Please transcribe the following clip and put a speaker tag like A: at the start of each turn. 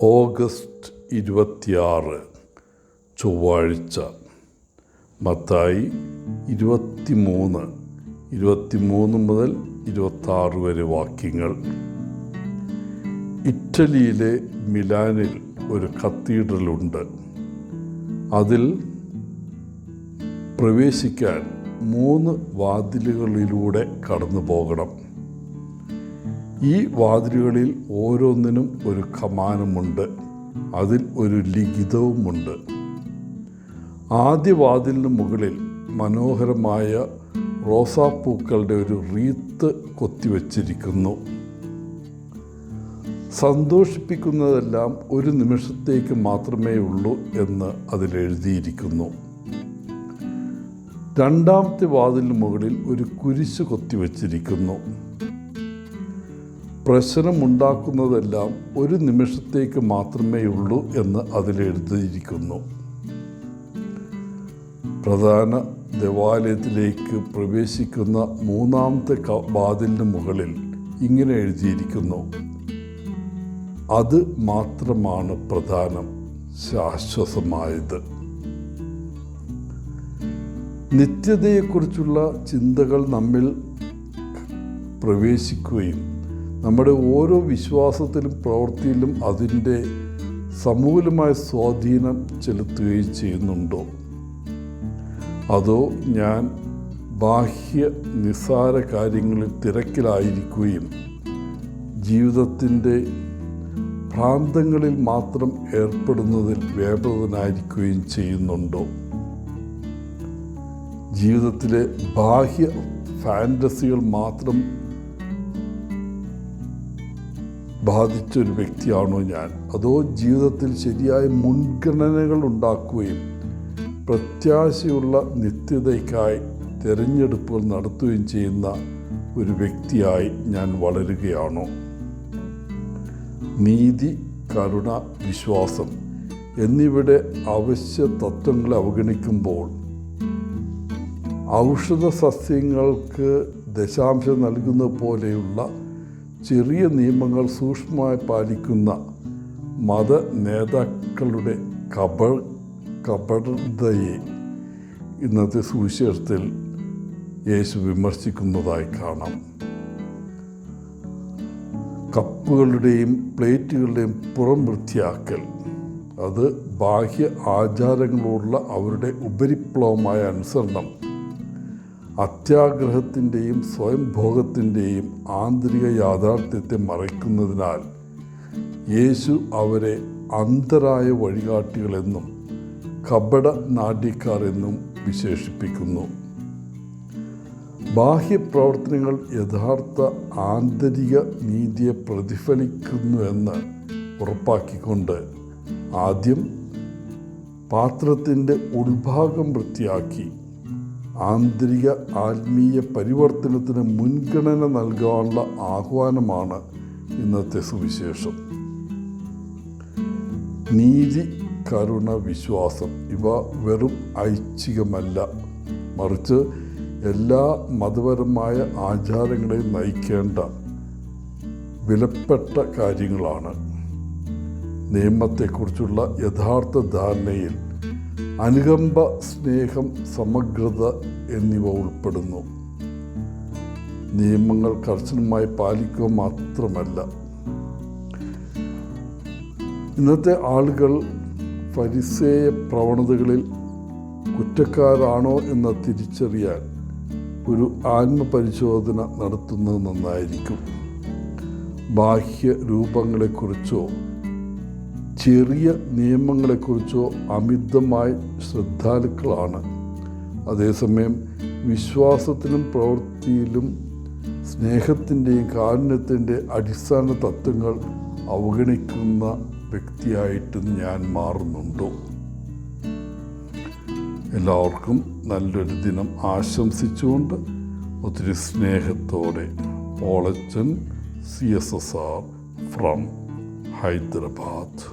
A: August 26 ചൊവ്വാഴ്ച. മത്തായി 23 മുതൽ 26 വരെ വാക്യങ്ങൾ. ഇറ്റലിയിലെ മിലാനിൽ ഒരു കത്തീഡ്രലുണ്ട്. അതിൽ പ്രവേശിക്കാൻ 3 വാതിലുകളിലൂടെ കടന്നു പോകണം. ഈ വാതിലുകളിൽ ഓരോന്നിനും ഒരു കമാനമുണ്ട്. അതിൽ ഒരു ലിഖിതവുമുണ്ട്. ആദ്യ വാതിലിന് മുകളിൽ മനോഹരമായ റോസാപ്പൂക്കളുടെ ഒരു റീത്ത് കൊത്തിവച്ചിരിക്കുന്നു. സന്തോഷിപ്പിക്കുന്നതെല്ലാം ഒരു നിമിഷത്തേക്ക് മാത്രമേ ഉള്ളൂ എന്ന് അതിലെഴുതിയിരിക്കുന്നു. രണ്ടാമത്തെ വാതിലിന് മുകളിൽ ഒരു കുരിശ് കൊത്തിവച്ചിരിക്കുന്നു. പ്രശ്നമുണ്ടാക്കുന്നതെല്ലാം ഒരു നിമിഷത്തേക്ക് മാത്രമേ ഉള്ളൂ എന്ന് അതിലെഴുതിയിരിക്കുന്നു. പ്രധാന ദേവാലയത്തിലേക്ക് പ്രവേശിക്കുന്ന 3-ാമത്തെ വാതിലിന് മുകളിൽ ഇങ്ങനെ എഴുതിയിരിക്കുന്നു: അത് മാത്രമാണ് പ്രധാനം, ശാശ്വതമായത്. നിത്യതയെക്കുറിച്ചുള്ള ചിന്തകൾ നമ്മിൽ പ്രവേശിക്കുകയും നമ്മുടെ ഓരോ വിശ്വാസത്തിലും പ്രവൃത്തിയിലും അതിൻ്റെ സമൂലമായ സ്വാധീനം ചെലുത്തുകയും ചെയ്യുന്നുണ്ടോ? അതോ ഞാൻ ബാഹ്യ നിസ്സാര കാര്യങ്ങളിൽ തിരക്കിലായിരിക്കുകയും ജീവിതത്തിൻ്റെ ഭ്രാന്തങ്ങളിൽ മാത്രം ഏർപ്പെടുന്നതിൽ വ്യാപൃതനായിരിക്കുകയും ചെയ്യുന്നുണ്ടോ? ജീവിതത്തിലെ ബാഹ്യ ഫാൻറ്റസികൾ മാത്രം ബാധിച്ചൊരു വ്യക്തിയാണോ ഞാൻ? അതോ ജീവിതത്തിൽ ശരിയായ മുൻഗണനകൾ ഉണ്ടാക്കുകയും പ്രത്യാശയുള്ള നിത്യതയ്ക്കായി തിരഞ്ഞെടുപ്പുകൾ നടത്തുകയും ചെയ്യുന്ന ഒരു വ്യക്തിയായി ഞാൻ വളരുകയാണോ? നീതി, കരുണ, വിശ്വാസം എന്നിവയുടെ അവശ്യ തത്വങ്ങളെ അവഗണിക്കുമ്പോൾ ഔഷധ സസ്യങ്ങൾക്ക് ദശാംശം നൽകുന്നത് പോലെയുള്ള ചെറിയ നിയമങ്ങൾ സൂക്ഷ്മമായി പാലിക്കുന്ന മത നേതാക്കളുടെ കപടതയെ ഇന്നത്തെ സുവിശേഷത്തിൽ യേശു വിമർശിക്കുന്നതായി കാണാം. കപ്പുകളുടെയും പ്ലേറ്റുകളുടെയും പുറം വൃത്തിയാക്കൽ അത് ബാഹ്യ ആചാരങ്ങളോടുള്ള അവരുടെ ഉപരിപ്ലവമായ അനുസരണം അത്യാഗ്രഹത്തിൻ്റെയും സ്വയംഭോഗത്തിൻ്റെയും ആന്തരിക യാഥാർത്ഥ്യത്തെ മറയ്ക്കുന്നതിനാൽ യേശു അവരെ അന്ധരായ വഴികാട്ടികളെന്നും കപട നാട്യക്കാർ എന്നും വിശേഷിപ്പിക്കുന്നു. ബാഹ്യപ്രവർത്തനങ്ങൾ യഥാർത്ഥ ആന്തരിക നീതിയെ പ്രതിഫലിക്കുന്നുവെന്ന് ഉറപ്പാക്കിക്കൊണ്ട് ആദ്യം പാത്രത്തിൻ്റെ ഉൾഭാഗം വൃത്തിയാക്കി ആന്തരിക ആത്മീയ പരിവർത്തനത്തിന് മുൻഗണന നൽകാനുള്ള ആഹ്വാനമാണ് ഇന്നത്തെ സുവിശേഷം. നീതി, കരുണ, വിശ്വാസം ഇവ വെറും ഐച്ഛികമല്ല, മറിച്ച് എല്ലാ മതപരമായ ആചാരങ്ങളെയും നയിക്കേണ്ട വിലപ്പെട്ട കാര്യങ്ങളാണ്. നിയമത്തെക്കുറിച്ചുള്ള യഥാർത്ഥ ധാരണയിൽ അനുകമ്പ, സ്നേഹം, സമഗ്രത എന്നിവ ഉൾപ്പെടുന്നു. നിയമങ്ങൾ കർശനമായി പാലിക്കുക മാത്രമല്ല. ഇന്നത്തെ ആളുകൾ ഫരിസേയ പ്രവണതകളിൽ കുറ്റക്കാരാണോ എന്ന് തിരിച്ചറിയാൻ ഒരു ആത്മപരിശോധന നടത്തുന്നത് നന്നായിരിക്കും. ബാഹ്യ രൂപങ്ങളെക്കുറിച്ചോ ചെറിയ നിയമങ്ങളെക്കുറിച്ചോ അമിതമായി ശ്രദ്ധാലുക്കളാണ്. അതേസമയം വിശ്വാസത്തിലും പ്രവൃത്തിയിലും സ്നേഹത്തിൻ്റെയും കാരുണ്യത്തിൻ്റെ അടിസ്ഥാന തത്വങ്ങൾ അവഗണിക്കുന്ന വ്യക്തിയായിട്ട് ഞാൻ മാറുന്നുണ്ടോ? എല്ലാവർക്കും നല്ലൊരു ദിനം ആശംസിച്ചുകൊണ്ട് ഒത്തിരി സ്നേഹത്തോടെ പോളച്ചൻ CSSR ഫ്രം ഹൈദരാബാദ്.